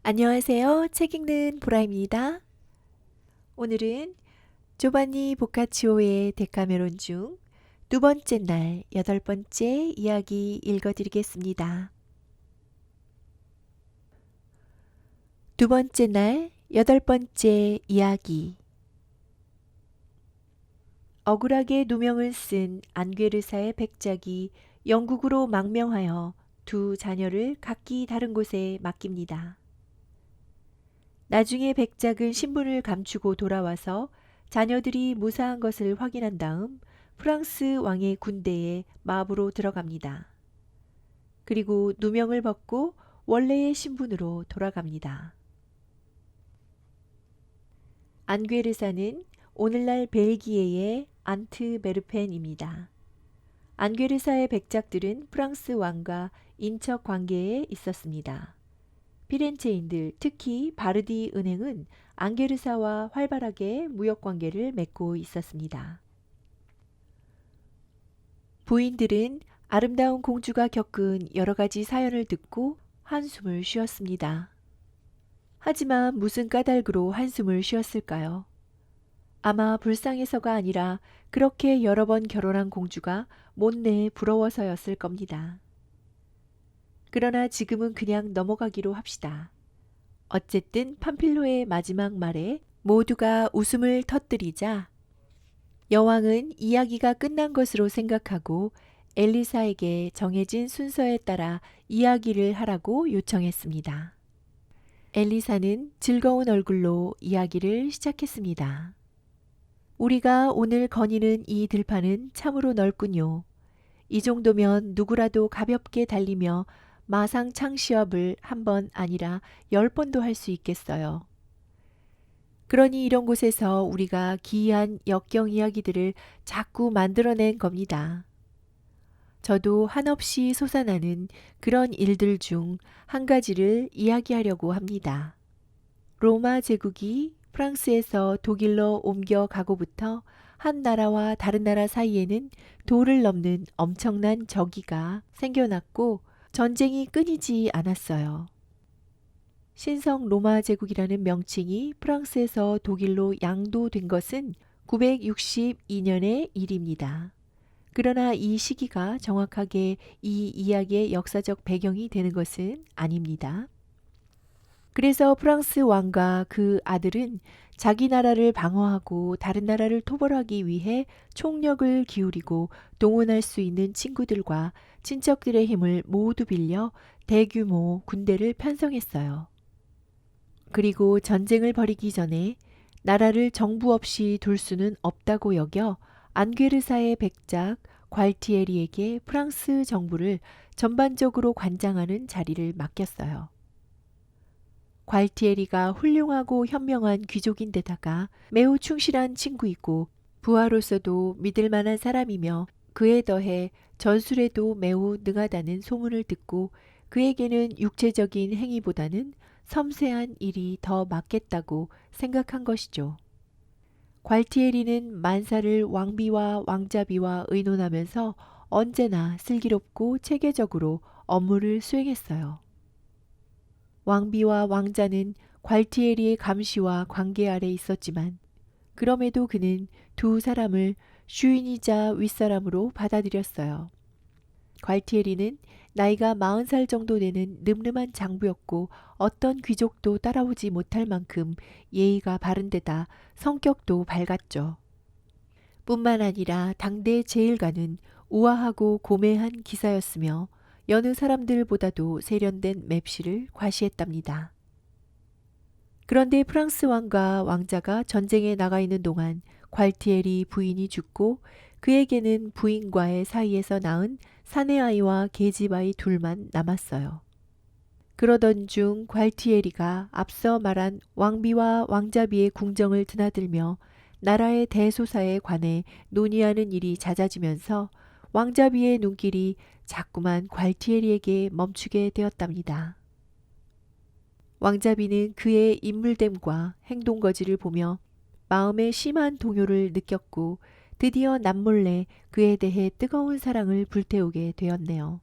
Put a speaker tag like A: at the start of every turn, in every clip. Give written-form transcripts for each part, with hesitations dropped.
A: 안녕하세요. 책 읽는 보라입니다. 오늘은 조반니 보카치오의 데카메론 중 두 번째 날 여덟 번째 이야기 읽어드리겠습니다. 두 번째 날 여덟 번째 이야기. 억울하게 누명을 쓴 안괴르사의 백작이 영국으로 망명하여 두 자녀를 각기 다른 곳에 맡깁니다. 나중에 백작은 신분을 감추고 돌아와서 자녀들이 무사한 것을 확인한 다음 프랑스 왕의 군대에 마부로 들어갑니다. 그리고 누명을 벗고 원래의 신분으로 돌아갑니다. 안괴르사는 오늘날 벨기에의 안트베르펜입니다. 안괴르사의 백작들은 프랑스 왕과 인척 관계에 있었습니다. 피렌체인들, 특히 바르디 은행은 안게르사와 활발하게 무역 관계를 맺고 있었습니다. 부인들은 아름다운 공주가 겪은 여러 가지 사연을 듣고 한숨을 쉬었습니다. 하지만 무슨 까닭으로 한숨을 쉬었을까요? 아마 불쌍해서가 아니라 그렇게 여러 번 결혼한 공주가 못내 부러워서였을 겁니다. 그러나 지금은 그냥 넘어가기로 합시다. 어쨌든 팜필로의 마지막 말에 모두가 웃음을 터뜨리자 여왕은 이야기가 끝난 것으로 생각하고 엘리사에게 정해진 순서에 따라 이야기를 하라고 요청했습니다. 엘리사는 즐거운 얼굴로 이야기를 시작했습니다. 우리가 오늘 거니는 이 들판은 참으로 넓군요. 이 정도면 누구라도 가볍게 달리며 마상창 시합을 한 번 아니라 10번도 할 수 있겠어요. 그러니 이런 곳에서 우리가 기이한 역경 이야기들을 자꾸 만들어낸 겁니다. 저도 한없이 솟아나는 그런 일들 중 한 가지를 이야기하려고 합니다. 로마 제국이 프랑스에서 독일로 옮겨가고부터 한 나라와 다른 나라 사이에는 도를 넘는 엄청난 적이가 생겨났고 전쟁이 끊이지 않았어요. 신성 로마 제국이라는 명칭이 프랑스에서 독일로 양도된 것은 962년의 일입니다. 그러나 이 시기가 정확하게 이 이야기의 역사적 배경이 되는 것은 아닙니다. 그래서 프랑스 왕과 그 아들은 자기 나라를 방어하고 다른 나라를 토벌하기 위해 총력을 기울이고 동원할 수 있는 친구들과 친척들의 힘을 모두 빌려 대규모 군대를 편성했어요. 그리고 전쟁을 벌이기 전에 나라를 정부 없이 둘 수는 없다고 여겨 안괴르사의 백작 괄티에리에게 프랑스 정부를 전반적으로 관장하는 자리를 맡겼어요. 괄티에리가 훌륭하고 현명한 귀족인데다가 매우 충실한 친구이고 부하로서도 믿을 만한 사람이며 그에 더해 전술에도 매우 능하다는 소문을 듣고 그에게는 육체적인 행위보다는 섬세한 일이 더 맞겠다고 생각한 것이죠. 괄티에리는 만사를 왕비와 왕자비와 의논하면서 언제나 슬기롭고 체계적으로 업무를 수행했어요. 왕비와 왕자는 괄티에리의 감시와 관계 아래 있었지만 그럼에도 그는 두 사람을 주인이자 윗사람으로 받아들였어요. 괄티에리는 나이가 40살 정도 되는 늠름한 장부였고 어떤 귀족도 따라오지 못할 만큼 예의가 바른 데다 성격도 밝았죠. 뿐만 아니라 당대 제일가는 우아하고 고매한 기사였으며 여느 사람들보다도 세련된 맵시를 과시했답니다. 그런데 프랑스 왕과 왕자가 전쟁에 나가 있는 동안 괄티에리 부인이 죽고 그에게는 부인과의 사이에서 낳은 사내아이와 계집아이 둘만 남았어요. 그러던 중 괄티에리가 앞서 말한 왕비와 왕자비의 궁정을 드나들며 나라의 대소사에 관해 논의하는 일이 잦아지면서 왕자비의 눈길이 자꾸만 괄티에리에게 멈추게 되었답니다. 왕자비는 그의 인물됨과 행동거지를 보며 마음에 심한 동요를 느꼈고 드디어 남몰래 그에 대해 뜨거운 사랑을 불태우게 되었네요.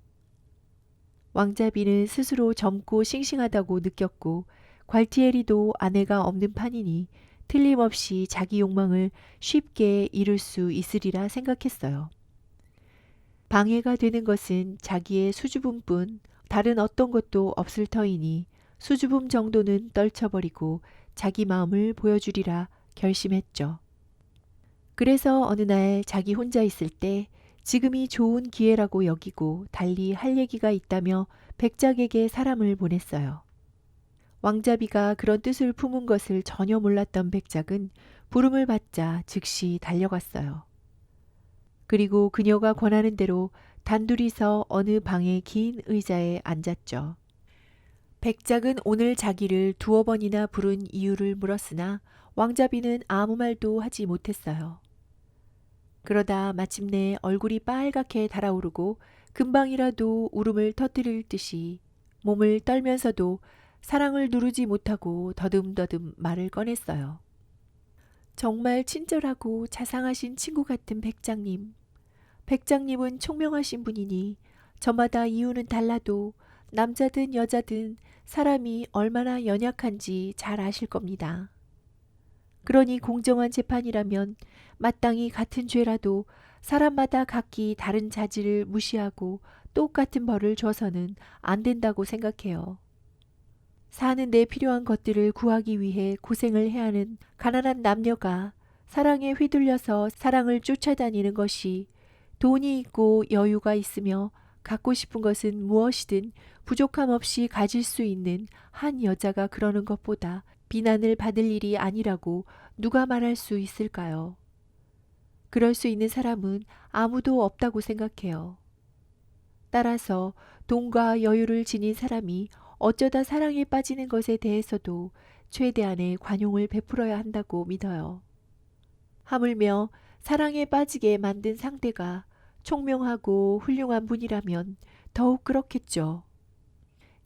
A: 왕자비는 스스로 젊고 싱싱하다고 느꼈고 괄티에리도 아내가 없는 판이니 틀림없이 자기 욕망을 쉽게 이룰 수 있으리라 생각했어요. 방해가 되는 것은 자기의 수줍음뿐 다른 어떤 것도 없을 터이니 수줍음 정도는 떨쳐버리고 자기 마음을 보여주리라 결심했죠. 그래서 어느 날 자기 혼자 있을 때 지금이 좋은 기회라고 여기고 달리 할 얘기가 있다며 백작에게 사람을 보냈어요. 왕자비가 그런 뜻을 품은 것을 전혀 몰랐던 백작은 부름을 받자 즉시 달려갔어요. 그리고 그녀가 권하는 대로 단둘이서 어느 방의 긴 의자에 앉았죠. 백작은 오늘 자기를 두어 번이나 부른 이유를 물었으나 왕자비는 아무 말도 하지 못했어요. 그러다 마침내 얼굴이 빨갛게 달아오르고 금방이라도 울음을 터뜨릴 듯이 몸을 떨면서도 사랑을 누르지 못하고 더듬더듬 말을 꺼냈어요. 정말 친절하고 자상하신 친구 같은 백장님. 백장님은 총명하신 분이니 저마다 이유는 달라도 남자든 여자든 사람이 얼마나 연약한지 잘 아실 겁니다. 그러니 공정한 재판이라면 마땅히 같은 죄라도 사람마다 각기 다른 자질을 무시하고 똑같은 벌을 줘서는 안 된다고 생각해요. 사는 데 필요한 것들을 구하기 위해 고생을 해야 하는 가난한 남녀가 사랑에 휘둘려서 사랑을 쫓아다니는 것이 돈이 있고 여유가 있으며 갖고 싶은 것은 무엇이든 부족함 없이 가질 수 있는 한 여자가 그러는 것보다 비난을 받을 일이 아니라고 누가 말할 수 있을까요? 그럴 수 있는 사람은 아무도 없다고 생각해요. 따라서 돈과 여유를 지닌 사람이 어쩌다 사랑에 빠지는 것에 대해서도 최대한의 관용을 베풀어야 한다고 믿어요. 하물며 사랑에 빠지게 만든 상대가 총명하고 훌륭한 분이라면 더욱 그렇겠죠.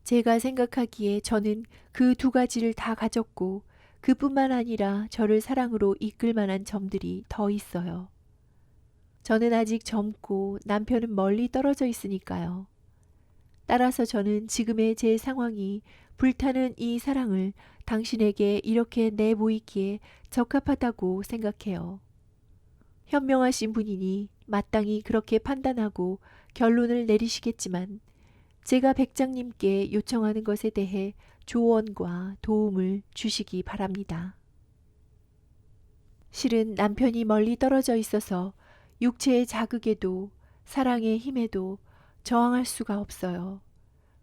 A: 제가 생각하기에 저는 그 두 가지를 다 가졌고 그뿐만 아니라 저를 사랑으로 이끌 만한 점들이 더 있어요. 저는 아직 젊고 남편은 멀리 떨어져 있으니까요. 따라서 저는 지금의 제 상황이 불타는 이 사랑을 당신에게 이렇게 내보이기에 적합하다고 생각해요. 현명하신 분이니 마땅히 그렇게 판단하고 결론을 내리시겠지만 제가 백장님께 요청하는 것에 대해 조언과 도움을 주시기 바랍니다. 실은 남편이 멀리 떨어져 있어서 육체의 자극에도 사랑의 힘에도 저항할 수가 없어요.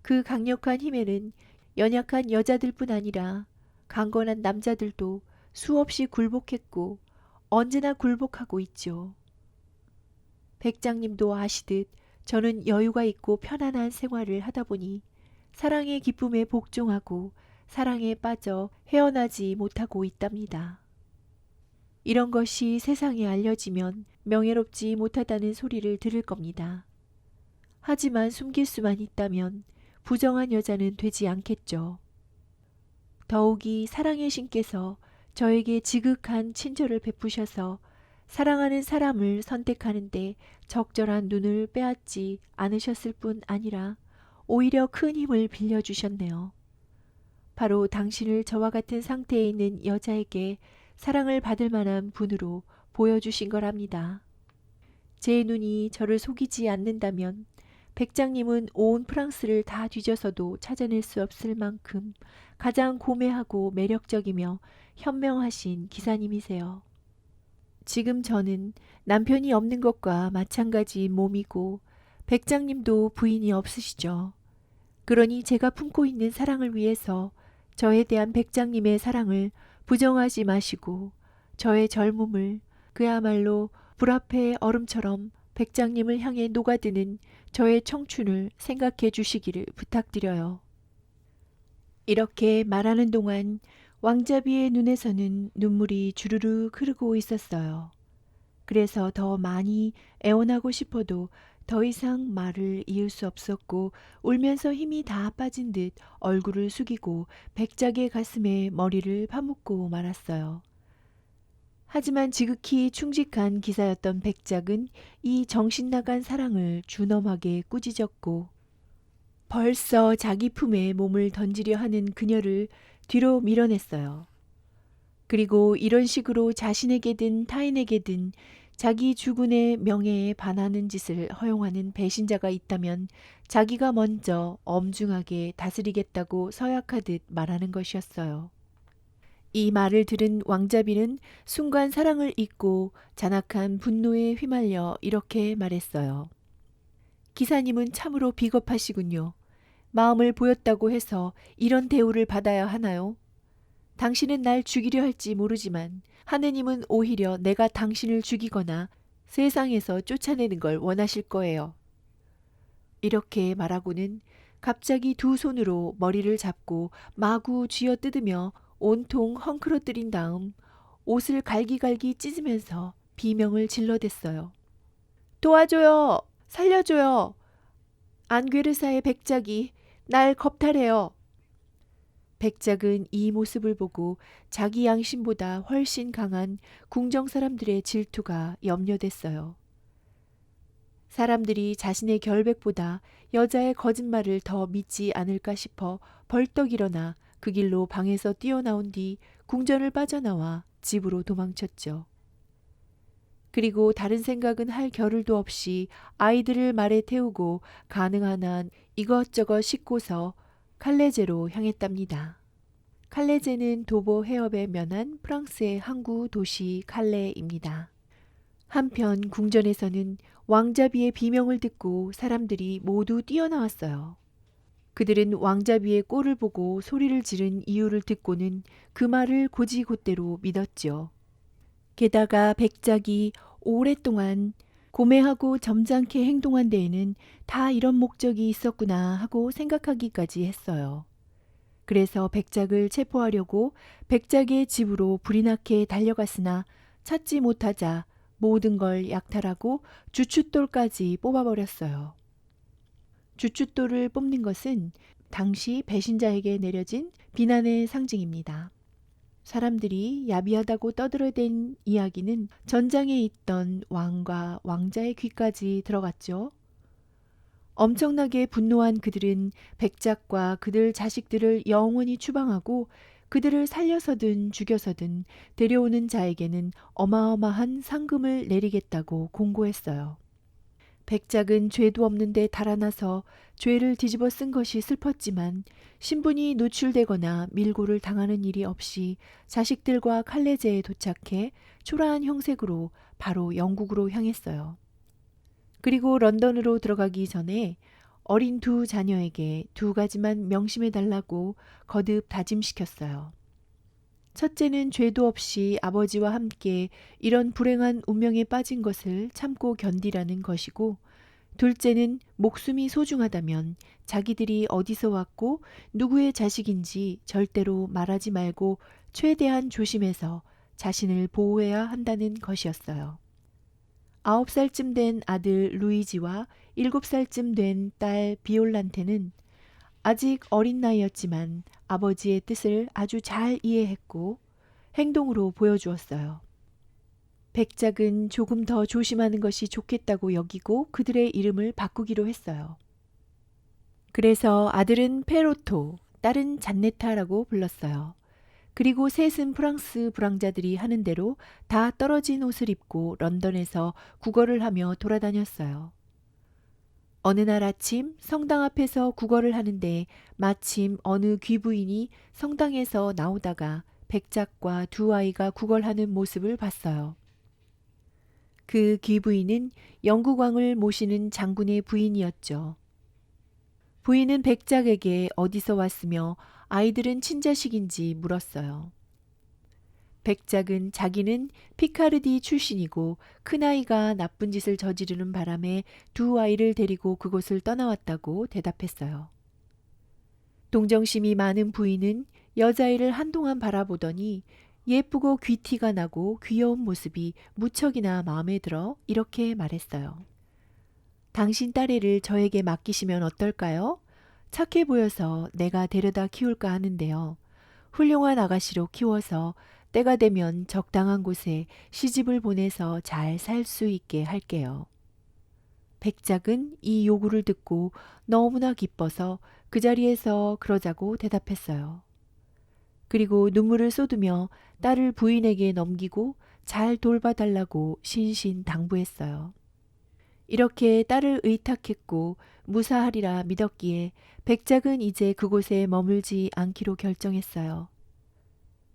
A: 그 강력한 힘에는 연약한 여자들뿐 아니라 강건한 남자들도 수없이 굴복했고 언제나 굴복하고 있죠. 백장님도 아시듯 저는 여유가 있고 편안한 생활을 하다 보니 사랑의 기쁨에 복종하고 사랑에 빠져 헤어나지 못하고 있답니다. 이런 것이 세상에 알려지면 명예롭지 못하다는 소리를 들을 겁니다. 하지만 숨길 수만 있다면 부정한 여자는 되지 않겠죠. 더욱이 사랑의 신께서 저에게 지극한 친절을 베푸셔서 사랑하는 사람을 선택하는데 적절한 눈을 빼앗지 않으셨을 뿐 아니라 오히려 큰 힘을 빌려주셨네요. 바로 당신을 저와 같은 상태에 있는 여자에게 사랑을 받을 만한 분으로 보여주신 거랍니다. 제 눈이 저를 속이지 않는다면 백장님은 온 프랑스를 다 뒤져서도 찾아낼 수 없을 만큼 가장 고매하고 매력적이며 현명하신 기사님이세요. 지금 저는 남편이 없는 것과 마찬가지 몸이고 백장님도 부인이 없으시죠. 그러니 제가 품고 있는 사랑을 위해서 저에 대한 백장님의 사랑을 부정하지 마시고 저의 젊음을 그야말로 불 앞의 얼음처럼 백장님을 향해 녹아드는 저의 청춘을 생각해 주시기를 부탁드려요. 이렇게 말하는 동안 왕자비의 눈에서는 눈물이 주르륵 흐르고 있었어요. 그래서 더 많이 애원하고 싶어도 더 이상 말을 이을 수 없었고 울면서 힘이 다 빠진 듯 얼굴을 숙이고 백작의 가슴에 머리를 파묻고 말았어요. 하지만 지극히 충직한 기사였던 백작은 이 정신나간 사랑을 준엄하게 꾸짖었고 벌써 자기 품에 몸을 던지려 하는 그녀를 뒤로 밀어냈어요. 그리고 이런 식으로 자신에게든 타인에게든 자기 주군의 명예에 반하는 짓을 허용하는 배신자가 있다면 자기가 먼저 엄중하게 다스리겠다고 서약하듯 말하는 것이었어요. 이 말을 들은 왕자비는 순간 사랑을 잊고 잔악한 분노에 휘말려 이렇게 말했어요. 기사님은 참으로 비겁하시군요. 마음을 보였다고 해서 이런 대우를 받아야 하나요? 당신은 날 죽이려 할지 모르지만 하느님은 오히려 내가 당신을 죽이거나 세상에서 쫓아내는 걸 원하실 거예요. 이렇게 말하고는 갑자기 두 손으로 머리를 잡고 마구 쥐어뜯으며 온통 헝클어뜨린 다음 옷을 갈기갈기 찢으면서 비명을 질러댔어요. 도와줘요! 살려줘요! 안괴르사의 백작이 날 겁탈해요. 백작은 이 모습을 보고 자기 양심보다 훨씬 강한 궁정 사람들의 질투가 염려됐어요. 사람들이 자신의 결백보다 여자의 거짓말을 더 믿지 않을까 싶어 벌떡 일어나 그 길로 방에서 뛰어나온 뒤 궁전을 빠져나와 집으로 도망쳤죠. 그리고 다른 생각은 할 겨를도 없이 아이들을 말에 태우고 가능한 한 이것저것 싣고서 칼레제로 향했답니다. 칼레제는 도보 해협에 면한 프랑스의 항구 도시 칼레입니다. 한편 궁전에서는 왕자비의 비명을 듣고 사람들이 모두 뛰어나왔어요. 그들은 왕자비의 꼴을 보고 소리를 지른 이유를 듣고는 그 말을 곧이곧대로 믿었죠. 게다가 백작이 오랫동안 고매하고 점잖게 행동한 데에는 다 이런 목적이 있었구나 하고 생각하기까지 했어요. 그래서 백작을 체포하려고 백작의 집으로 불이 나게 달려갔으나 찾지 못하자 모든 걸 약탈하고 주춧돌까지 뽑아버렸어요. 주춧돌을 뽑는 것은 당시 배신자에게 내려진 비난의 상징입니다. 사람들이 야비하다고 떠들어댄 이야기는 전장에 있던 왕과 왕자의 귀까지 들어갔죠. 엄청나게 분노한 그들은 백작과 그들 자식들을 영원히 추방하고 그들을 살려서든 죽여서든 데려오는 자에게는 어마어마한 상금을 내리겠다고 공고했어요. 백작은 죄도 없는데 달아나서 죄를 뒤집어 쓴 것이 슬펐지만 신분이 노출되거나 밀고를 당하는 일이 없이 자식들과 칼레제에 도착해 초라한 형색으로 바로 영국으로 향했어요. 그리고 런던으로 들어가기 전에 어린 두 자녀에게 두 가지만 명심해 달라고 거듭 다짐시켰어요. 첫째는 죄도 없이 아버지와 함께 이런 불행한 운명에 빠진 것을 참고 견디라는 것이고, 둘째는 목숨이 소중하다면 자기들이 어디서 왔고 누구의 자식인지 절대로 말하지 말고 최대한 조심해서 자신을 보호해야 한다는 것이었어요. 9살쯤 된 아들 루이지와 7살쯤 된 딸 비올란테는 아직 어린 나이였지만 아버지의 뜻을 아주 잘 이해했고 행동으로 보여주었어요. 백작은 조금 더 조심하는 것이 좋겠다고 여기고 그들의 이름을 바꾸기로 했어요. 그래서 아들은 페로토, 딸은 잔네타라고 불렀어요. 그리고 셋은 프랑스 불황자들이 하는 대로 다 떨어진 옷을 입고 런던에서 구걸을 하며 돌아다녔어요. 어느 날 아침 성당 앞에서 구걸을 하는데 마침 어느 귀부인이 성당에서 나오다가 백작과 두 아이가 구걸하는 모습을 봤어요. 그 귀부인은 영국왕을 모시는 장군의 부인이었죠. 부인은 백작에게 어디서 왔으며 아이들은 친자식인지 물었어요. 백작은 자기는 피카르디 출신이고 큰아이가 나쁜 짓을 저지르는 바람에 두 아이를 데리고 그곳을 떠나왔다고 대답했어요. 동정심이 많은 부인은 여자아이를 한동안 바라보더니 예쁘고 귀티가 나고 귀여운 모습이 무척이나 마음에 들어 이렇게 말했어요. 당신 딸애를 저에게 맡기시면 어떨까요? 착해 보여서 내가 데려다 키울까 하는데요. 훌륭한 아가씨로 키워서 때가 되면 적당한 곳에 시집을 보내서 잘 살 수 있게 할게요. 백작은 이 요구를 듣고 너무나 기뻐서 그 자리에서 그러자고 대답했어요. 그리고 눈물을 쏟으며 딸을 부인에게 넘기고 잘 돌봐달라고 신신당부했어요. 이렇게 딸을 의탁했고 무사하리라 믿었기에 백작은 이제 그곳에 머물지 않기로 결정했어요.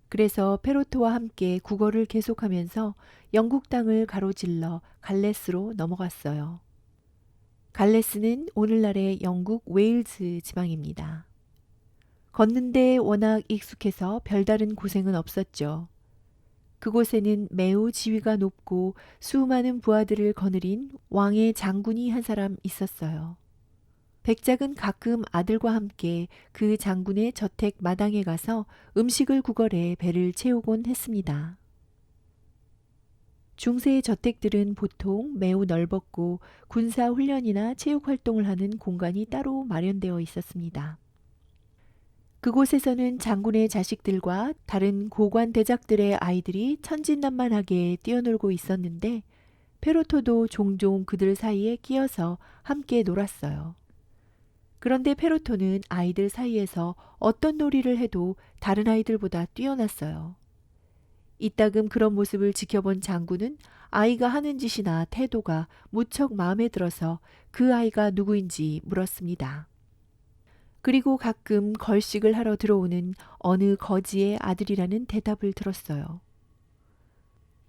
A: 그래서 페로토와 함께 국어를 계속하면서 영국 땅을 가로질러 갈레스로 넘어갔어요. 갈레스는 오늘날의 영국 웨일즈 지방입니다. 걷는데 워낙 익숙해서 별다른 고생은 없었죠. 그곳에는 매우 지위가 높고 수많은 부하들을 거느린 왕의 장군이 한 사람 있었어요. 백작은 가끔 아들과 함께 그 장군의 저택 마당에 가서 음식을 구걸해 배를 채우곤 했습니다. 중세의 저택들은 보통 매우 넓었고 군사 훈련이나 체육 활동을 하는 공간이 따로 마련되어 있었습니다. 그곳에서는 장군의 자식들과 다른 고관 대작들의 아이들이 천진난만하게 뛰어놀고 있었는데 페로토도 종종 그들 사이에 끼어서 함께 놀았어요. 그런데 페로토는 아이들 사이에서 어떤 놀이를 해도 다른 아이들보다 뛰어났어요. 이따금 그런 모습을 지켜본 장군은 아이가 하는 짓이나 태도가 무척 마음에 들어서 그 아이가 누구인지 물었습니다. 그리고 가끔 걸식을 하러 들어오는 어느 거지의 아들이라는 대답을 들었어요.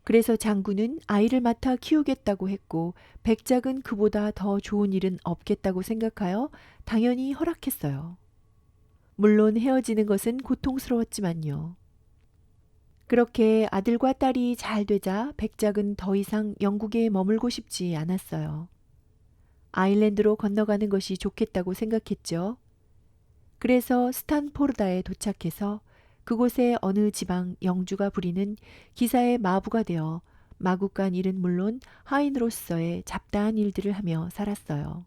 A: 그래서 장군은 아이를 맡아 키우겠다고 했고 백작은 그보다 더 좋은 일은 없겠다고 생각하여 당연히 허락했어요. 물론 헤어지는 것은 고통스러웠지만요. 그렇게 아들과 딸이 잘 되자 백작은 더 이상 영국에 머물고 싶지 않았어요. 아일랜드로 건너가는 것이 좋겠다고 생각했죠. 그래서 스탄포르다에 도착해서 그곳의 어느 지방 영주가 부리는 기사의 마부가 되어 마구간 일은 물론 하인으로서의 잡다한 일들을 하며 살았어요.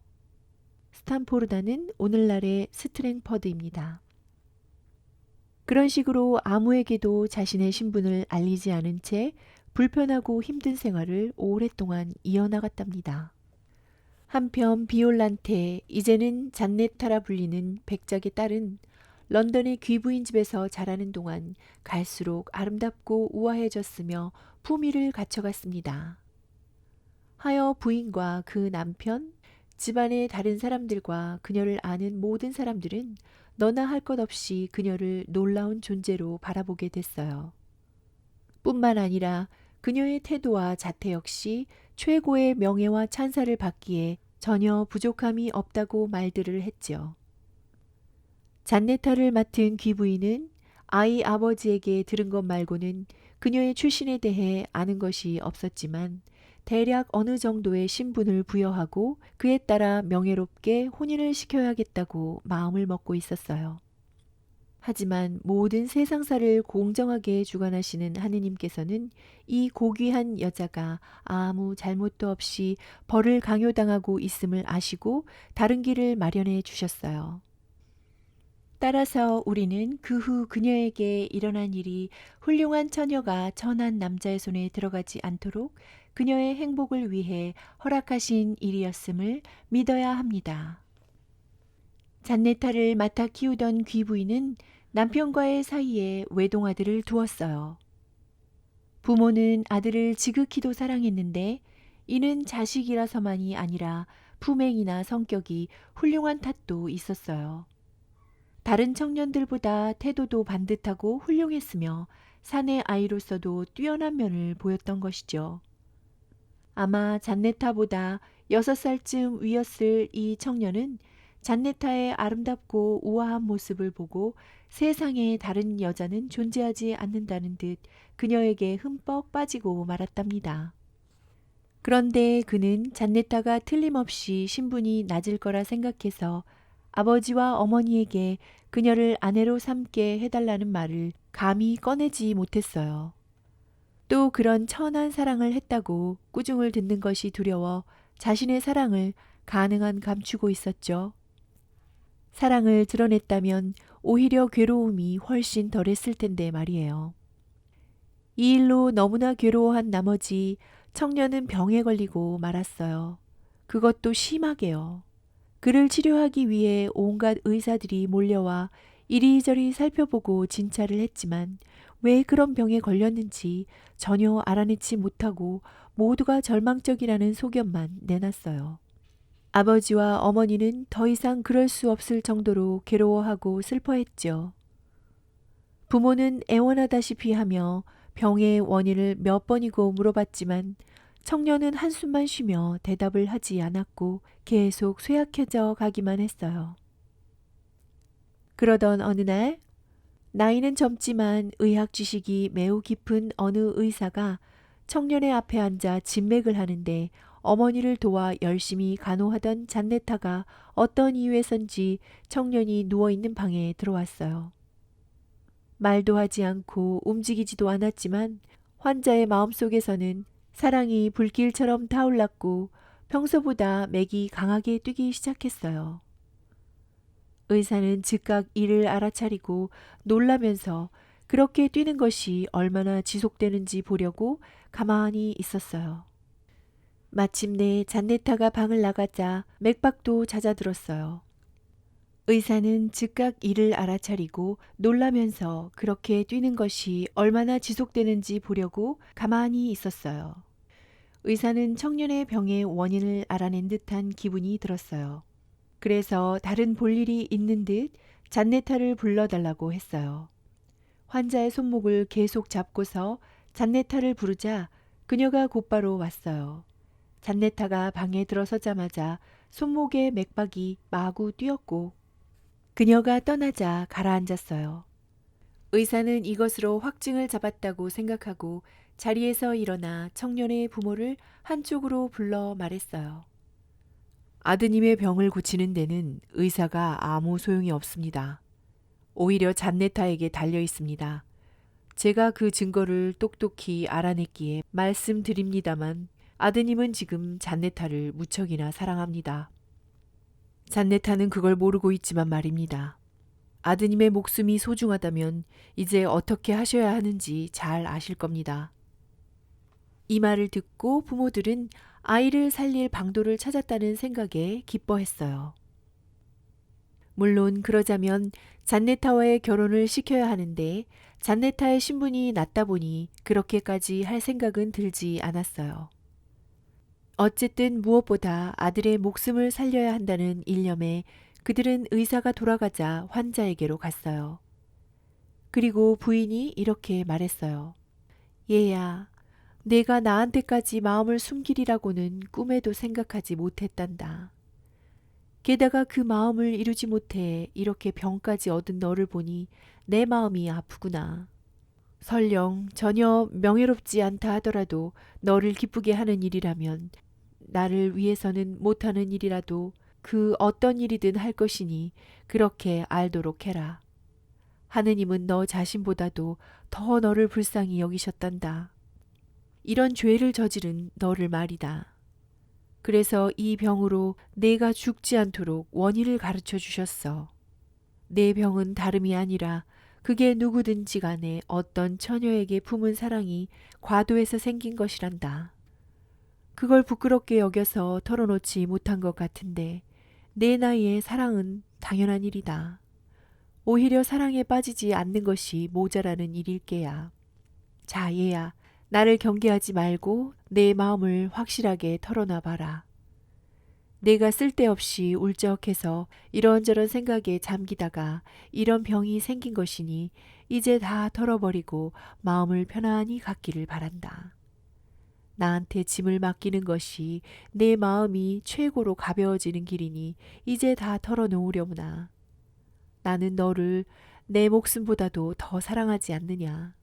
A: 스탄포르다는 오늘날의 스트랭퍼드입니다. 그런 식으로 아무에게도 자신의 신분을 알리지 않은 채 불편하고 힘든 생활을 오랫동안 이어나갔답니다. 한편 비올란테, 이제는 잔네타라 불리는 백작의 딸은 런던의 귀부인 집에서 자라는 동안 갈수록 아름답고 우아해졌으며 품위를 갖춰갔습니다. 하여 부인과 그 남편, 집안의 다른 사람들과 그녀를 아는 모든 사람들은 너나 할 것 없이 그녀를 놀라운 존재로 바라보게 됐어요. 뿐만 아니라 그녀의 태도와 자태 역시 최고의 명예와 찬사를 받기에 전혀 부족함이 없다고 말들을 했지요. 잔네타를 맡은 귀부인은 아이 아버지에게 들은 것 말고는 그녀의 출신에 대해 아는 것이 없었지만 대략 어느 정도의 신분을 부여하고 그에 따라 명예롭게 혼인을 시켜야겠다고 마음을 먹고 있었어요. 하지만 모든 세상사를 공정하게 주관하시는 하느님께서는 이 고귀한 여자가 아무 잘못도 없이 벌을 강요당하고 있음을 아시고 다른 길을 마련해 주셨어요. 따라서 우리는 그 후 그녀에게 일어난 일이 훌륭한 처녀가 천한 남자의 손에 들어가지 않도록 그녀의 행복을 위해 허락하신 일이었음을 믿어야 합니다. 잔네타를 맡아 키우던 귀부인은 남편과의 사이에 외동아들을 두었어요. 부모는 아들을 지극히도 사랑했는데 이는 자식이라서만이 아니라 품행이나 성격이 훌륭한 탓도 있었어요. 다른 청년들보다 태도도 반듯하고 훌륭했으며 사내 아이로서도 뛰어난 면을 보였던 것이죠. 아마 잔네타보다 6살쯤 위였을 이 청년은 잔네타의 아름답고 우아한 모습을 보고 세상에 다른 여자는 존재하지 않는다는 듯 그녀에게 흠뻑 빠지고 말았답니다. 그런데 그는 잔네타가 틀림없이 신분이 낮을 거라 생각해서 아버지와 어머니에게 그녀를 아내로 삼게 해달라는 말을 감히 꺼내지 못했어요. 또 그런 천한 사랑을 했다고 꾸중을 듣는 것이 두려워 자신의 사랑을 가능한 감추고 있었죠. 사랑을 드러냈다면 오히려 괴로움이 훨씬 덜했을 텐데 말이에요. 이 일로 너무나 괴로워한 나머지 청년은 병에 걸리고 말았어요. 그것도 심하게요. 그를 치료하기 위해 온갖 의사들이 몰려와 이리저리 살펴보고 진찰을 했지만 왜 그런 병에 걸렸는지 전혀 알아내지 못하고 모두가 절망적이라는 소견만 내놨어요. 아버지와 어머니는 더 이상 그럴 수 없을 정도로 괴로워하고 슬퍼했죠. 부모는 애원하다시피 하며 병의 원인을 몇 번이고 물어봤지만 청년은 한숨만 쉬며 대답을 하지 않았고 계속 쇠약해져 가기만 했어요. 그러던 어느 날 나이는 젊지만 의학 지식이 매우 깊은 어느 의사가 청년의 앞에 앉아 진맥을 하는데 어머니를 도와 열심히 간호하던 잔네타가 어떤 이유에선지 청년이 누워있는 방에 들어왔어요. 말도 하지 않고 움직이지도 않았지만 환자의 마음속에서는 사랑이 불길처럼 타올랐고 평소보다 맥이 강하게 뛰기 시작했어요. 의사는 즉각 이를 알아차리고 놀라면서 그렇게 뛰는 것이 얼마나 지속되는지 보려고 가만히 있었어요. 마침내 잔네타가 방을 나가자 맥박도 잦아들었어요. 의사는 즉각 이를 알아차리고 놀라면서 그렇게 뛰는 것이 얼마나 지속되는지 보려고 가만히 있었어요. 의사는 청년의 병의 원인을 알아낸 듯한 기분이 들었어요. 그래서 다른 볼일이 있는 듯 잔네타를 불러달라고 했어요. 환자의 손목을 계속 잡고서 잔네타를 부르자 그녀가 곧바로 왔어요. 잔네타가 방에 들어서자마자 손목의 맥박이 마구 뛰었고 그녀가 떠나자 가라앉았어요. 의사는 이것으로 확증을 잡았다고 생각하고 자리에서 일어나 청년의 부모를 한쪽으로 불러 말했어요. 아드님의 병을 고치는 데는 의사가 아무 소용이 없습니다. 오히려 잔네타에게 달려 있습니다. 제가 그 증거를 똑똑히 알아냈기에 말씀드립니다만 아드님은 지금 잔네타를 무척이나 사랑합니다. 잔네타는 그걸 모르고 있지만 말입니다. 아드님의 목숨이 소중하다면 이제 어떻게 하셔야 하는지 잘 아실 겁니다. 이 말을 듣고 부모들은 아이를 살릴 방도를 찾았다는 생각에 기뻐했어요. 물론 그러자면 잔네타와의 결혼을 시켜야 하는데 잔네타의 신분이 낮다 보니 그렇게까지 할 생각은 들지 않았어요. 어쨌든 무엇보다 아들의 목숨을 살려야 한다는 일념에 그들은 의사가 돌아가자 환자에게로 갔어요. 그리고 부인이 이렇게 말했어요. 얘야, 내가 나한테까지 마음을 숨기리라고는 꿈에도 생각하지 못했단다. 게다가 그 마음을 이루지 못해 이렇게 병까지 얻은 너를 보니 내 마음이 아프구나. 설령 전혀 명예롭지 않다 하더라도 너를 기쁘게 하는 일이라면 나를 위해서는 못하는 일이라도 그 어떤 일이든 할 것이니 그렇게 알도록 해라. 하느님은 너 자신보다도 더 너를 불쌍히 여기셨단다. 이런 죄를 저지른 너를 말이다. 그래서 이 병으로 내가 죽지 않도록 원인을 가르쳐 주셨어. 내 병은 다름이 아니라 그게 누구든지 간에 어떤 처녀에게 품은 사랑이 과도해서 생긴 것이란다. 그걸 부끄럽게 여겨서 털어놓지 못한 것 같은데 내 나이에 사랑은 당연한 일이다. 오히려 사랑에 빠지지 않는 것이 모자라는 일일게야. 자, 얘야, 나를 경계하지 말고 내 마음을 확실하게 털어놔 봐라. 내가 쓸데없이 울적해서 이런저런 생각에 잠기다가 이런 병이 생긴 것이니 이제 다 털어버리고 마음을 편안히 갖기를 바란다. 나한테 짐을 맡기는 것이 내 마음이 최고로 가벼워지는 길이니 이제 다 털어놓으려무나. 나는 너를 내 목숨보다도 더 사랑하지 않느냐.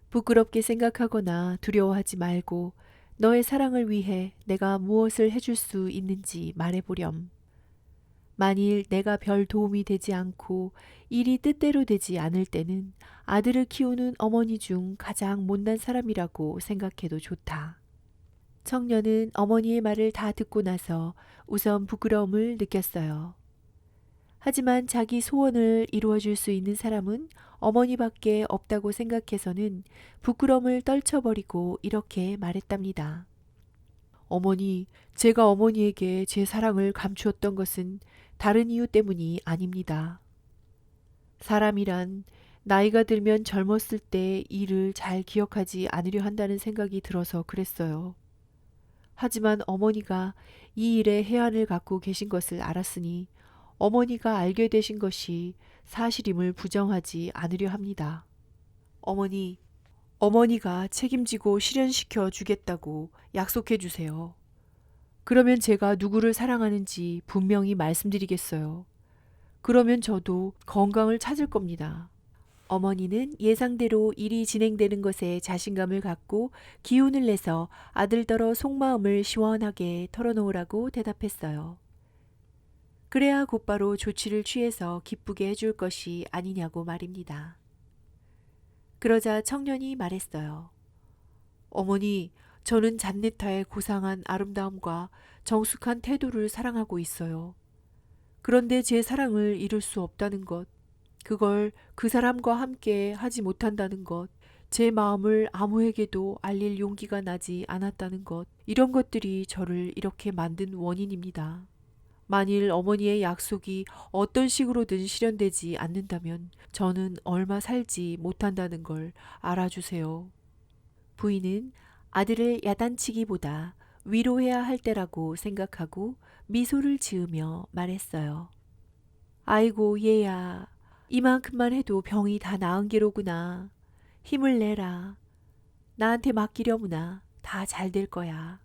A: 부끄럽게 생각하거나 두려워하지 말고 너의 사랑을 위해 내가 무엇을 해줄 수 있는지 말해보렴. 만일 내가 별 도움이 되지 않고 일이 뜻대로 되지 않을 때는 아들을 키우는 어머니 중 가장 못난 사람이라고 생각해도 좋다. 청년은 어머니의 말을 다 듣고 나서 우선 부끄러움을 느꼈어요. 하지만 자기 소원을 이루어줄 수 있는 사람은 어머니밖에 없다고 생각해서는 부끄러움을 떨쳐버리고 이렇게 말했답니다. 어머니, 제가 어머니에게 제 사랑을 감추었던 것은 다른 이유 때문이 아닙니다. 사람이란 나이가 들면 젊었을 때 일을 잘 기억하지 않으려 한다는 생각이 들어서 그랬어요. 하지만 어머니가 이 일에 해안을 갖고 계신 것을 알았으니 어머니가 알게 되신 것이 사실임을 부정하지 않으려 합니다. 어머니가 책임지고 실현시켜 주겠다고 약속해 주세요. 그러면 제가 누구를 사랑하는지 분명히 말씀드리겠어요. 그러면 저도 건강을 찾을 겁니다. 어머니는 예상대로 일이 진행되는 것에 자신감을 갖고 기운을 내서 아들더러 속마음을 시원하게 털어놓으라고 대답했어요. 그래야 곧바로 조치를 취해서 기쁘게 해줄 것이 아니냐고 말입니다. 그러자 청년이 말했어요. 어머니, 저는 잔네타의 고상한 아름다움과 정숙한 태도를 사랑하고 있어요. 그런데 제 사랑을 이룰 수 없다는 것, 그걸 그 사람과 함께 하지 못한다는 것, 제 마음을 아무에게도 알릴 용기가 나지 않았다는 것, 이런 것들이 저를 이렇게 만든 원인입니다. 만일 어머니의 약속이 어떤 식으로든 실현되지 않는다면 저는 얼마 살지 못한다는 걸 알아주세요. 부인은 아들을 야단치기보다 위로해야 할 때라고 생각하고 미소를 지으며 말했어요. 아이고 얘야, 이만큼만 해도 병이 다 나은 게로구나. 힘을 내라. 나한테 맡기려무나 다 잘 될 거야.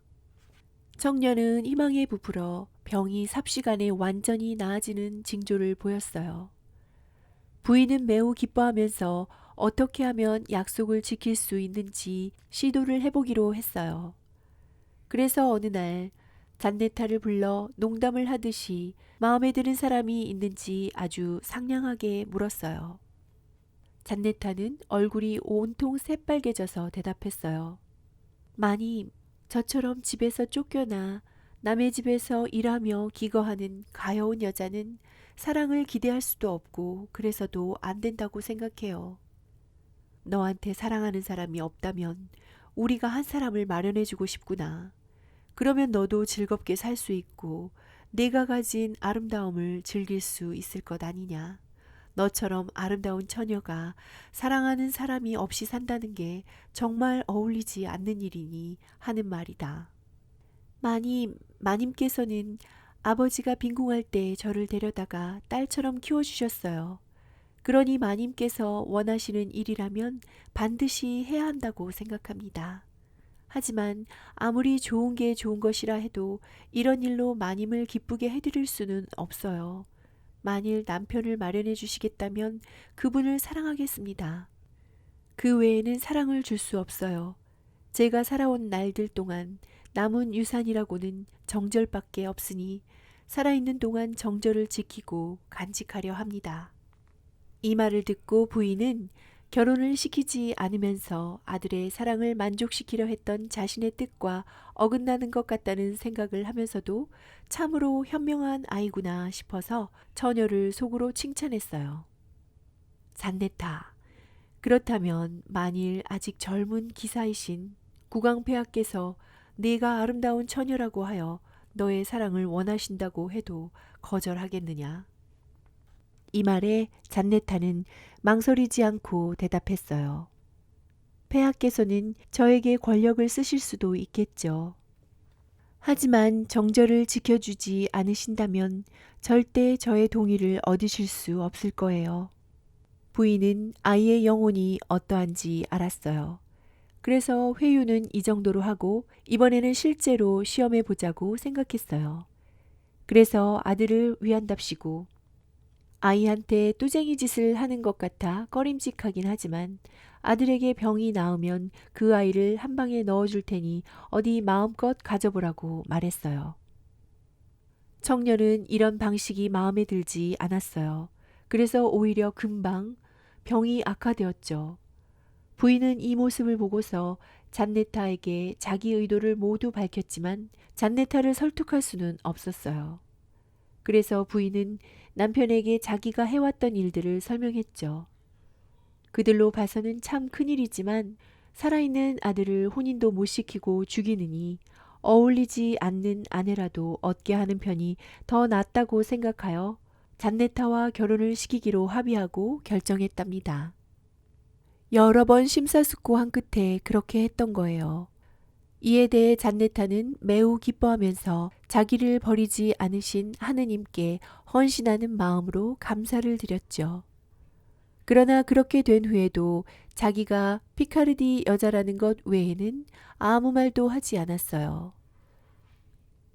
A: 청년은 희망에 부풀어 병이 삽시간에 완전히 나아지는 징조를 보였어요. 부인은 매우 기뻐하면서 어떻게 하면 약속을 지킬 수 있는지 시도를 해보기로 했어요. 그래서 어느 날 잔네타를 불러 농담을 하듯이 마음에 드는 사람이 있는지 아주 상냥하게 물었어요. 잔네타는 얼굴이 온통 새빨개져서 대답했어요. 마님, 저처럼 집에서 쫓겨나 남의 집에서 일하며 기거하는 가여운 여자는 사랑을 기대할 수도 없고 그래서도 안 된다고 생각해요. 너한테 사랑하는 사람이 없다면 우리가 한 사람을 마련해주고 싶구나. 그러면 너도 즐겁게 살 수 있고 내가 가진 아름다움을 즐길 수 있을 것 아니냐. 너처럼 아름다운 처녀가 사랑하는 사람이 없이 산다는 게 정말 어울리지 않는 일이니 하는 말이다. 마님께서는 아버지가 빈궁할 때 저를 데려다가 딸처럼 키워주셨어요. 그러니 마님께서 원하시는 일이라면 반드시 해야 한다고 생각합니다. 하지만 아무리 좋은 게 좋은 것이라 해도 이런 일로 마님을 기쁘게 해드릴 수는 없어요. 만일 남편을 마련해 주시겠다면 그분을 사랑하겠습니다. 그 외에는 사랑을 줄 수 없어요. 제가 살아온 날들 동안 남은 유산이라고는 정절밖에 없으니 살아있는 동안 정절을 지키고 간직하려 합니다. 이 말을 듣고 부인은 결혼을 시키지 않으면서 아들의 사랑을 만족시키려 했던 자신의 뜻과 어긋나는 것 같다는 생각을 하면서도 참으로 현명한 아이구나 싶어서 처녀를 속으로 칭찬했어요. 잔네타, 그렇다면 만일 아직 젊은 기사이신 국왕폐하께서 네가 아름다운 처녀라고 하여 너의 사랑을 원하신다고 해도 거절하겠느냐? 이 말에 잔네타는 망설이지 않고 대답했어요. 폐하께서는 저에게 권력을 쓰실 수도 있겠죠. 하지만 정절을 지켜주지 않으신다면 절대 저의 동의를 얻으실 수 없을 거예요. 부인은 아이의 영혼이 어떠한지 알았어요. 그래서 회유는 이 정도로 하고 이번에는 실제로 시험해 보자고 생각했어요. 그래서 아들을 위한답시고 아이한테 뚜쟁이 짓을 하는 것 같아 꺼림칙하긴 하지만 아들에게 병이 나으면 그 아이를 한 방에 넣어줄 테니 어디 마음껏 가져보라고 말했어요. 청년은 이런 방식이 마음에 들지 않았어요. 그래서 오히려 금방 병이 악화되었죠. 부인은 이 모습을 보고서 잔네타에게 자기 의도를 모두 밝혔지만 잔네타를 설득할 수는 없었어요. 그래서 부인은 남편에게 자기가 해왔던 일들을 설명했죠. 그들로 봐서는 참 큰일이지만 살아있는 아들을 혼인도 못 시키고 죽이느니 어울리지 않는 아내라도 얻게 하는 편이 더 낫다고 생각하여 잔네타와 결혼을 시키기로 합의하고 결정했답니다. 여러 번 심사숙고한 끝에 그렇게 했던 거예요. 이에 대해 잔네타는 매우 기뻐하면서 자기를 버리지 않으신 하느님께 헌신하는 마음으로 감사를 드렸죠. 그러나 그렇게 된 후에도 자기가 피카르디 여자라는 것 외에는 아무 말도 하지 않았어요.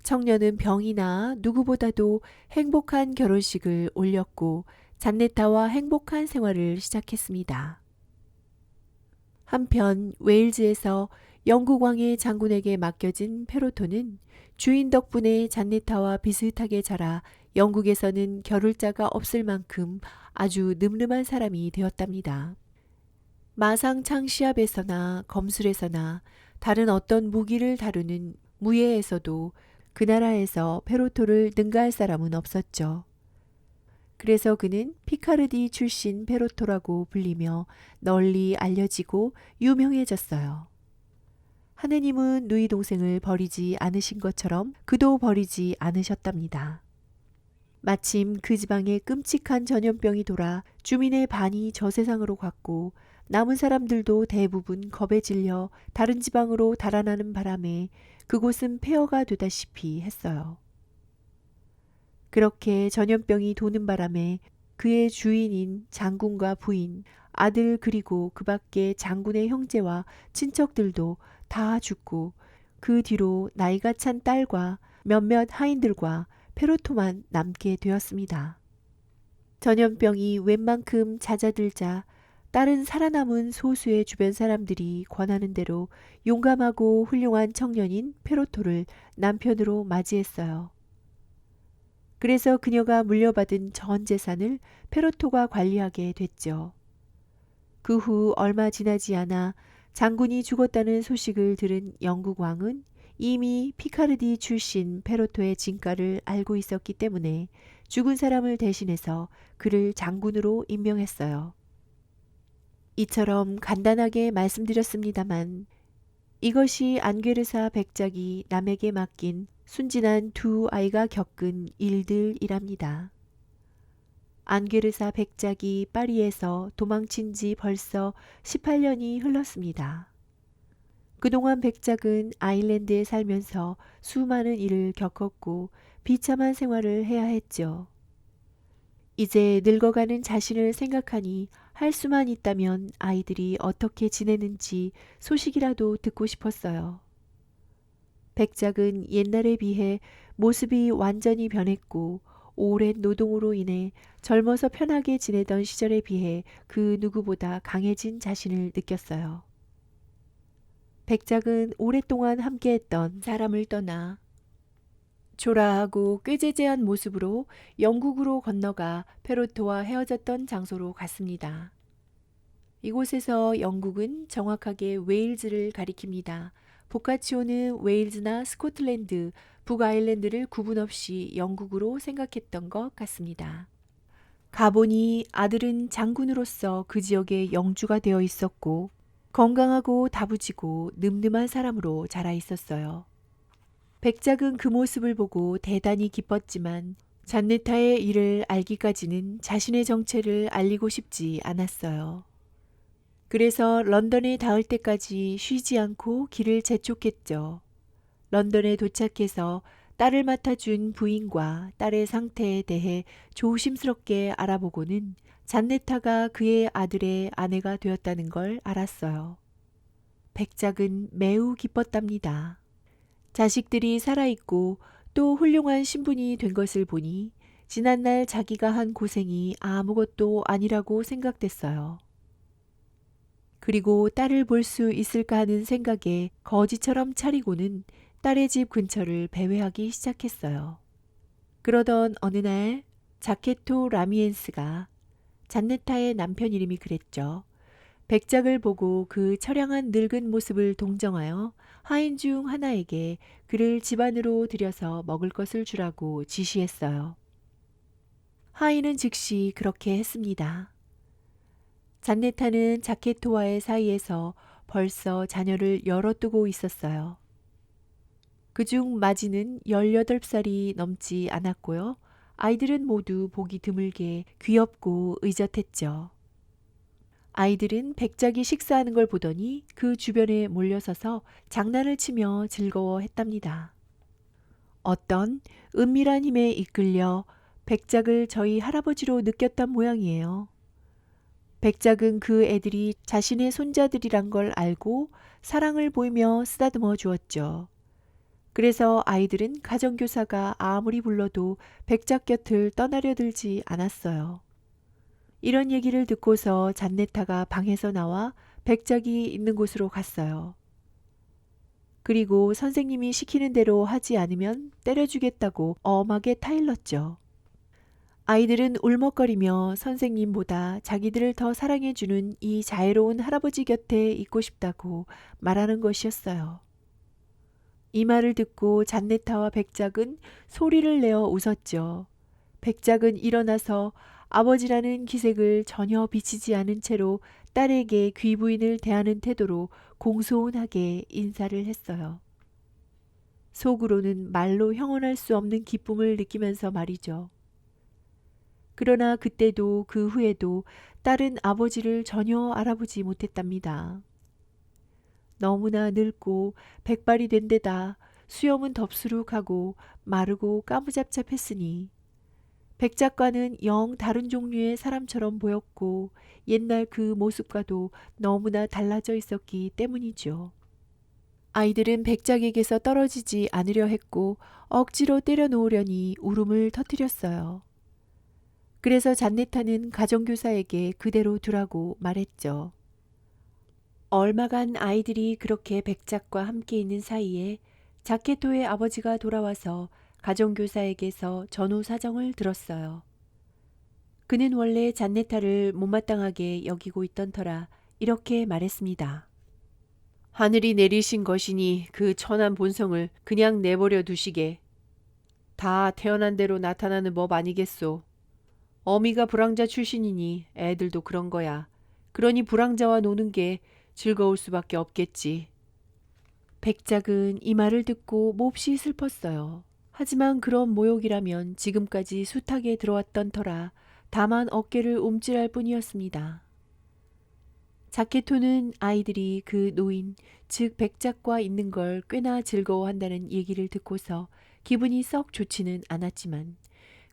A: 청년은 병이 나 누구보다도 행복한 결혼식을 올렸고 잔네타와 행복한 생활을 시작했습니다. 한편 웨일즈에서 영국 왕의 장군에게 맡겨진 페로토는 주인 덕분에 잔네타와 비슷하게 자라 영국에서는 겨룰자가 없을 만큼 아주 늠름한 사람이 되었답니다. 마상창 시합에서나 검술에서나 다른 어떤 무기를 다루는 무예에서도 그 나라에서 페로토를 능가할 사람은 없었죠. 그래서 그는 피카르디 출신 페로토라고 불리며 널리 알려지고 유명해졌어요. 하느님은 누이 동생을 버리지 않으신 것처럼 그도 버리지 않으셨답니다. 마침 그 지방에 끔찍한 전염병이 돌아 주민의 반이 저 세상으로 갔고 남은 사람들도 대부분 겁에 질려 다른 지방으로 달아나는 바람에 그곳은 폐허가 되다시피 했어요. 그렇게 전염병이 도는 바람에 그의 주인인 장군과 부인, 아들 그리고 그 밖에 장군의 형제와 친척들도 다 죽고 그 뒤로 나이가 찬 딸과 몇몇 하인들과 페로토만 남게 되었습니다. 전염병이 웬만큼 잦아들자 다른 살아남은 소수의 주변 사람들이 권하는 대로 용감하고 훌륭한 청년인 페로토를 남편으로 맞이했어요. 그래서 그녀가 물려받은 전 재산을 페로토가 관리하게 됐죠. 그 후 얼마 지나지 않아 장군이 죽었다는 소식을 들은 영국 왕은 이미 피카르디 출신 페로토의 진가를 알고 있었기 때문에 죽은 사람을 대신해서 그를 장군으로 임명했어요. 이처럼 간단하게 말씀드렸습니다만 이것이 안게르사 백작이 남에게 맡긴 순진한 두 아이가 겪은 일들이랍니다. 안게르사 백작이 파리에서 도망친 지 벌써 18년이 흘렀습니다. 그동안 백작은 아일랜드에 살면서 수많은 일을 겪었고 비참한 생활을 해야 했죠. 이제 늙어가는 자신을 생각하니 할 수만 있다면 아이들이 어떻게 지내는지 소식이라도 듣고 싶었어요. 백작은 옛날에 비해 모습이 완전히 변했고 오랜 노동으로 인해 젊어서 편하게 지내던 시절에 비해 그 누구보다 강해진 자신을 느꼈어요. 백작은 오랫동안 함께했던 사람을 떠나 초라하고 꾀재재한 모습으로 영국으로 건너가 페로토와 헤어졌던 장소로 갔습니다. 이곳에서 영국은 정확하게 웨일즈를 가리킵니다. 보카치오는 웨일즈나 스코틀랜드, 북아일랜드를 구분 없이 영국으로 생각했던 것 같습니다. 가보니 아들은 장군으로서 그 지역의 영주가 되어 있었고 건강하고 다부지고 늠름한 사람으로 자라 있었어요. 백작은 그 모습을 보고 대단히 기뻤지만 잔네타의 일을 알기까지는 자신의 정체를 알리고 싶지 않았어요. 그래서 런던에 닿을 때까지 쉬지 않고 길을 재촉했죠. 런던에 도착해서 딸을 맡아준 부인과 딸의 상태에 대해 조심스럽게 알아보고는 잔네타가 그의 아들의 아내가 되었다는 걸 알았어요. 백작은 매우 기뻤답니다. 자식들이 살아있고 또 훌륭한 신분이 된 것을 보니 지난날 자기가 한 고생이 아무것도 아니라고 생각됐어요. 그리고 딸을 볼 수 있을까 하는 생각에 거지처럼 차리고는 딸의 집 근처를 배회하기 시작했어요. 그러던 어느 날 자케토 라미엔스가 잔네타의 남편 이름이 그랬죠. 백작을 보고 그 처량한 늙은 모습을 동정하여 하인 중 하나에게 그를 집 안으로 들여서 먹을 것을 주라고 지시했어요. 하인은 즉시 그렇게 했습니다. 잔네타는 자케토와의 사이에서 벌써 자녀를 열어두고 있었어요. 그중 마지는 18살이 넘지 않았고요. 아이들은 모두 보기 드물게 귀엽고 의젓했죠. 아이들은 백작이 식사하는 걸 보더니 그 주변에 몰려서서 장난을 치며 즐거워했답니다. 어떤 은밀한 힘에 이끌려 백작을 저희 할아버지로 느꼈단 모양이에요. 백작은 그 애들이 자신의 손자들이란 걸 알고 사랑을 보이며 쓰다듬어 주었죠. 그래서 아이들은 가정교사가 아무리 불러도 백작 곁을 떠나려 들지 않았어요. 이런 얘기를 듣고서 잔네타가 방에서 나와 백작이 있는 곳으로 갔어요. 그리고 선생님이 시키는 대로 하지 않으면 때려주겠다고 엄하게 타일렀죠. 아이들은 울먹거리며 선생님보다 자기들을 더 사랑해주는 이 자애로운 할아버지 곁에 있고 싶다고 말하는 것이었어요. 이 말을 듣고 잔네타와 백작은 소리를 내어 웃었죠. 백작은 일어나서 아버지라는 기색을 전혀 비치지 않은 채로 딸에게 귀부인을 대하는 태도로 공손하게 인사를 했어요. 속으로는 말로 형언할 수 없는 기쁨을 느끼면서 말이죠. 그러나 그때도 그 후에도 딸은 아버지를 전혀 알아보지 못했답니다. 너무나 늙고 백발이 된 데다 수염은 덥수룩하고 마르고 까무잡잡했으니 백작과는 영 다른 종류의 사람처럼 보였고 옛날 그 모습과도 너무나 달라져 있었기 때문이죠. 아이들은 백작에게서 떨어지지 않으려 했고 억지로 때려 놓으려니 울음을 터뜨렸어요. 그래서 잔네타는 가정교사에게 그대로 두라고 말했죠. 얼마간 아이들이 그렇게 백작과 함께 있는 사이에 자케토의 아버지가 돌아와서 가정교사에게서 전후 사정을 들었어요. 그는 원래 잔네타를 못마땅하게 여기고 있던 터라 이렇게 말했습니다. 하늘이 내리신 것이니 그 천한 본성을 그냥 내버려 두시게. 다 태어난 대로 나타나는 법 아니겠소. 어미가 불황자 출신이니 애들도 그런 거야. 그러니 불황자와 노는 게 즐거울 수밖에 없겠지. 백작은 이 말을 듣고 몹시 슬펐어요. 하지만 그런 모욕이라면 지금까지 숱하게 들어왔던 터라 다만 어깨를 움찔할 뿐이었습니다. 자케토는 아이들이 그 노인, 즉 백작과 있는 걸 꽤나 즐거워한다는 얘기를 듣고서 기분이 썩 좋지는 않았지만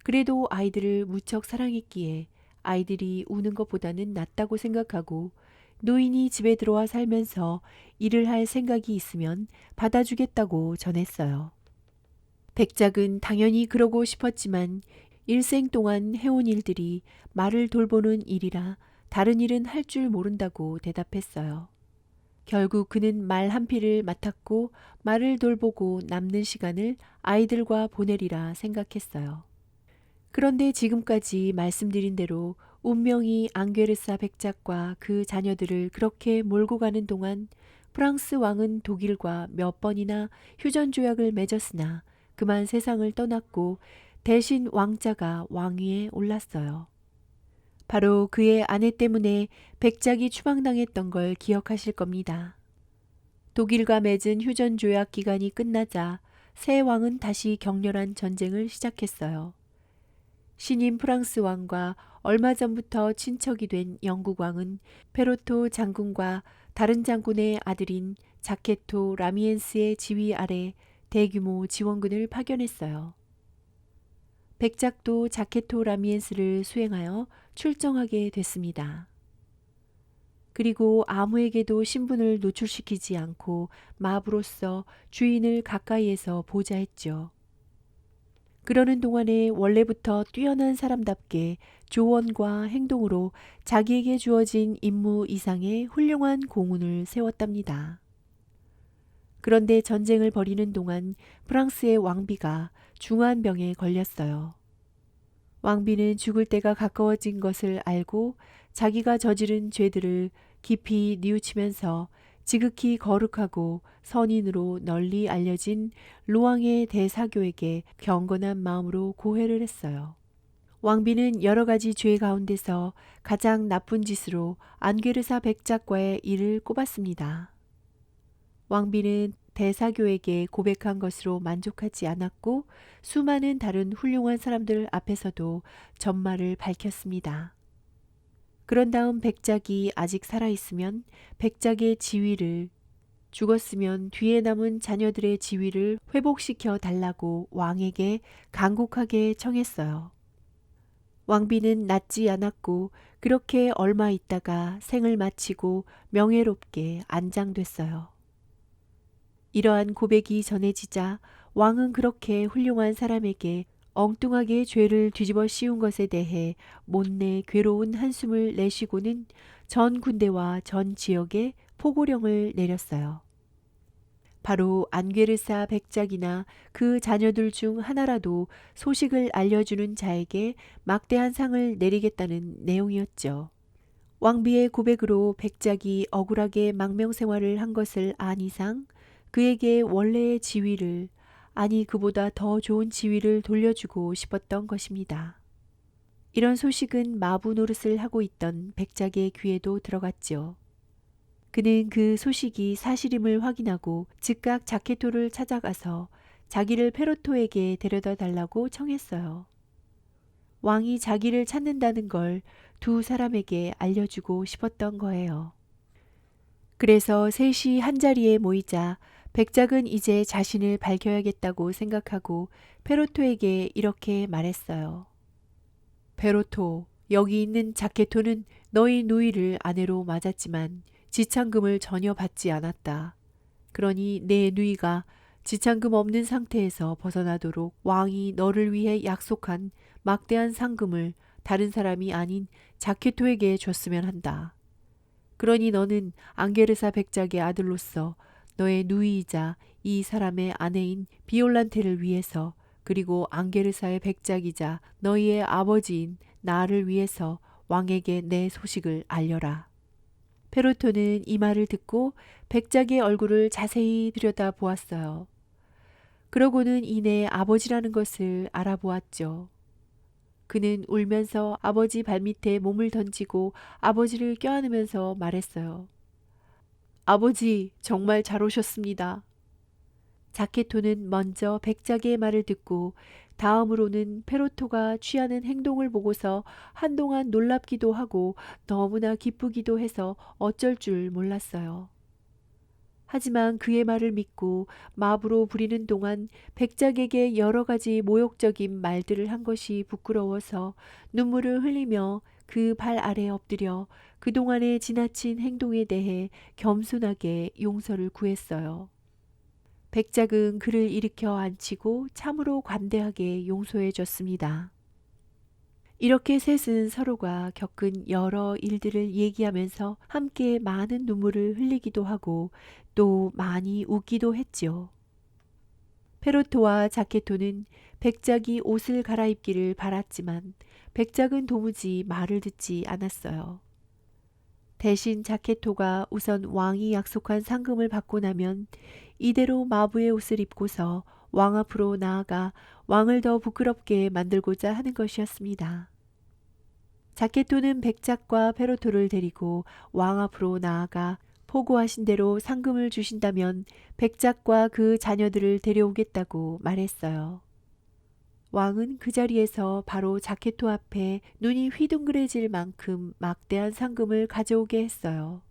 A: 그래도 아이들을 무척 사랑했기에 아이들이 우는 것보다는 낫다고 생각하고 노인이 집에 들어와 살면서 일을 할 생각이 있으면 받아주겠다고 전했어요. 백작은 당연히 그러고 싶었지만 일생 동안 해온 일들이 말을 돌보는 일이라 다른 일은 할 줄 모른다고 대답했어요. 결국 그는 말 한 피를 맡았고 말을 돌보고 남는 시간을 아이들과 보내리라 생각했어요. 그런데 지금까지 말씀드린 대로 운명이 앙게르사 백작과 그 자녀들을 그렇게 몰고 가는 동안 프랑스 왕은 독일과 몇 번이나 휴전 조약을 맺었으나 그만 세상을 떠났고 대신 왕자가 왕위에 올랐어요. 바로 그의 아내 때문에 백작이 추방당했던 걸 기억하실 겁니다. 독일과 맺은 휴전 조약 기간이 끝나자 새 왕은 다시 격렬한 전쟁을 시작했어요. 신임 프랑스 왕과 얼마 전부터 친척이 된 영국 왕은 페로토 장군과 다른 장군의 아들인 자케토 라미엔스의 지휘 아래 대규모 지원군을 파견했어요. 백작도 자케토 라미엔스를 수행하여 출정하게 됐습니다. 그리고 아무에게도 신분을 노출시키지 않고 마부로서 주인을 가까이에서 보자 했죠. 그러는 동안에 원래부터 뛰어난 사람답게 조언과 행동으로 자기에게 주어진 임무 이상의 훌륭한 공훈을 세웠답니다. 그런데 전쟁을 벌이는 동안 프랑스의 왕비가 중한 병에 걸렸어요. 왕비는 죽을 때가 가까워진 것을 알고 자기가 저지른 죄들을 깊이 뉘우치면서 지극히 거룩하고 선인으로 널리 알려진 로앙의 대사교에게 경건한 마음으로 고해를 했어요. 왕비는 여러 가지 죄 가운데서 가장 나쁜 짓으로 앙게르사 백작과의 일을 꼽았습니다. 왕비는 대사교에게 고백한 것으로 만족하지 않았고 수많은 다른 훌륭한 사람들 앞에서도 전말을 밝혔습니다. 그런 다음 백작이 아직 살아있으면 백작의 지위를, 죽었으면 뒤에 남은 자녀들의 지위를 회복시켜 달라고 왕에게 간곡하게 청했어요. 왕비는 낫지 않았고 그렇게 얼마 있다가 생을 마치고 명예롭게 안장됐어요. 이러한 고백이 전해지자 왕은 그렇게 훌륭한 사람에게 엉뚱하게 죄를 뒤집어 씌운 것에 대해 못내 괴로운 한숨을 내쉬고는 전 군대와 전 지역에 포고령을 내렸어요. 바로 안게르사 백작이나 그 자녀들 중 하나라도 소식을 알려주는 자에게 막대한 상을 내리겠다는 내용이었죠. 왕비의 고백으로 백작이 억울하게 망명생활을 한 것을 안 이상 그에게 원래의 지위를, 아니 그보다 더 좋은 지위를 돌려주고 싶었던 것입니다. 이런 소식은 마부 노릇을 하고 있던 백작의 귀에도 들어갔죠. 그는 그 소식이 사실임을 확인하고 즉각 자케토를 찾아가서 자기를 페로토에게 데려다 달라고 청했어요. 왕이 자기를 찾는다는 걸 두 사람에게 알려주고 싶었던 거예요. 그래서 셋이 한자리에 모이자 백작은 이제 자신을 밝혀야겠다고 생각하고 페로토에게 이렇게 말했어요. 페로토, 여기 있는 자케토는 너희 누이를 아내로 맞았지만 지참금을 전혀 받지 않았다. 그러니 내 누이가 지참금 없는 상태에서 벗어나도록 왕이 너를 위해 약속한 막대한 상금을 다른 사람이 아닌 자케토에게 줬으면 한다. 그러니 너는 안게르사 백작의 아들로서 너의 누이이자 이 사람의 아내인 비올란테를 위해서, 그리고 안게르사의 백작이자 너희의 아버지인 나를 위해서 왕에게 내 소식을 알려라. 페로토는 이 말을 듣고 백작의 얼굴을 자세히 들여다 보았어요. 그러고는 이내 아버지라는 것을 알아보았죠. 그는 울면서 아버지 발밑에 몸을 던지고 아버지를 껴안으면서 말했어요. 아버지, 정말 잘 오셨습니다. 자케토는 먼저 백작의 말을 듣고 다음으로는 페로토가 취하는 행동을 보고서 한동안 놀랍기도 하고 너무나 기쁘기도 해서 어쩔 줄 몰랐어요. 하지만 그의 말을 믿고 마부로 부리는 동안 백작에게 여러 가지 모욕적인 말들을 한 것이 부끄러워서 눈물을 흘리며 그 발 아래 엎드려 그동안의 지나친 행동에 대해 겸손하게 용서를 구했어요. 백작은 그를 일으켜 앉히고 참으로 관대하게 용서해 줬습니다. 이렇게 셋은 서로가 겪은 여러 일들을 얘기하면서 함께 많은 눈물을 흘리기도 하고 또 많이 웃기도 했지요. 페로토와 자케토는 백작이 옷을 갈아입기를 바랐지만 백작은 도무지 말을 듣지 않았어요. 대신 자케토가 우선 왕이 약속한 상금을 받고 나면 이대로 마부의 옷을 입고서 왕 앞으로 나아가 왕을 더 부끄럽게 만들고자 하는 것이었습니다. 자케토는 백작과 페로토를 데리고 왕 앞으로 나아가 포고하신 대로 상금을 주신다면 백작과 그 자녀들을 데려오겠다고 말했어요. 왕은 그 자리에서 바로 자케토 앞에 눈이 휘둥그레질 만큼 막대한 상금을 가져오게 했어요.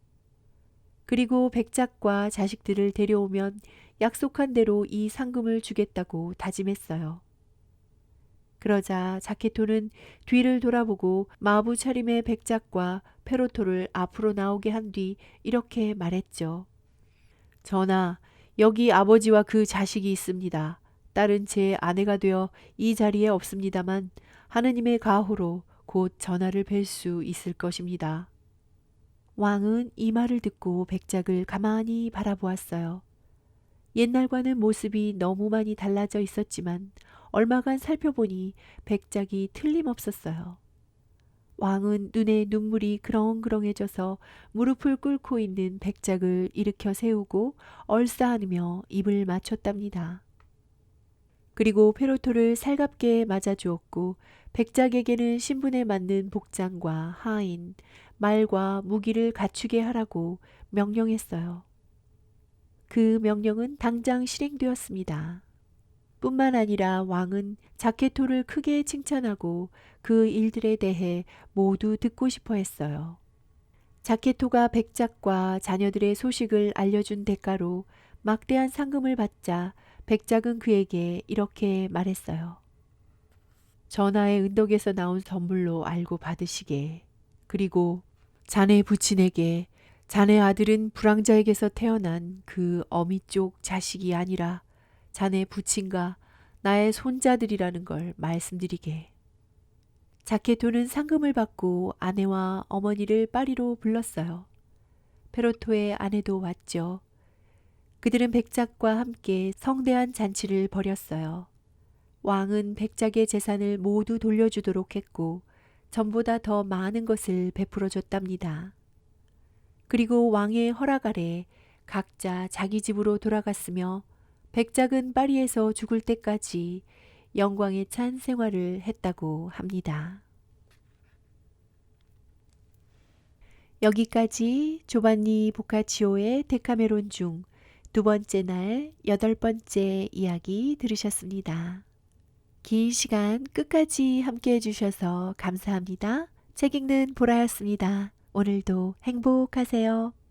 A: 그리고 백작과 자식들을 데려오면 약속한 대로 이 상금을 주겠다고 다짐했어요. 그러자 자케토는 뒤를 돌아보고 마부 차림의 백작과 페로토를 앞으로 나오게 한 뒤 이렇게 말했죠. 전하, 여기 아버지와 그 자식이 있습니다. 딸은 제 아내가 되어 이 자리에 없습니다만 하느님의 가호로 곧 전하를 뵐 수 있을 것입니다. 왕은 이 말을 듣고 백작을 가만히 바라보았어요. 옛날과는 모습이 너무 많이 달라져 있었지만 얼마간 살펴보니 백작이 틀림없었어요. 왕은 눈에 눈물이 그렁그렁해져서 무릎을 꿇고 있는 백작을 일으켜 세우고 얼싸안으며 입을 맞췄답니다. 그리고 페로토를 살갑게 맞아주었고 백작에게는 신분에 맞는 복장과 하인, 말과 무기를 갖추게 하라고 명령했어요. 그 명령은 당장 실행되었습니다. 뿐만 아니라 왕은 자케토를 크게 칭찬하고 그 일들에 대해 모두 듣고 싶어 했어요. 자케토가 백작과 자녀들의 소식을 알려준 대가로 막대한 상금을 받자 백작은 그에게 이렇게 말했어요. 전하의 은덕에서 나온 선물로 알고 받으시게. 그리고 자네 부친에게 자네 아들은 불황자에게서 태어난 그 어미 쪽 자식이 아니라 자네 부친과 나의 손자들이라는 걸 말씀드리게. 자케토는 상금을 받고 아내와 어머니를 파리로 불렀어요. 페로토의 아내도 왔죠. 그들은 백작과 함께 성대한 잔치를 벌였어요. 왕은 백작의 재산을 모두 돌려주도록 했고 전보다 더 많은 것을 베풀어 줬답니다. 그리고 왕의 허락 아래 각자 자기 집으로 돌아갔으며 백작은 파리에서 죽을 때까지 영광에 찬 생활을 했다고 합니다. 여기까지 조반니 보카치오의 데카메론 중 두 번째 날 8번째 이야기 들으셨습니다. 긴 시간 끝까지 함께 해주셔서 감사합니다. 책 읽는 보라였습니다. 오늘도 행복하세요.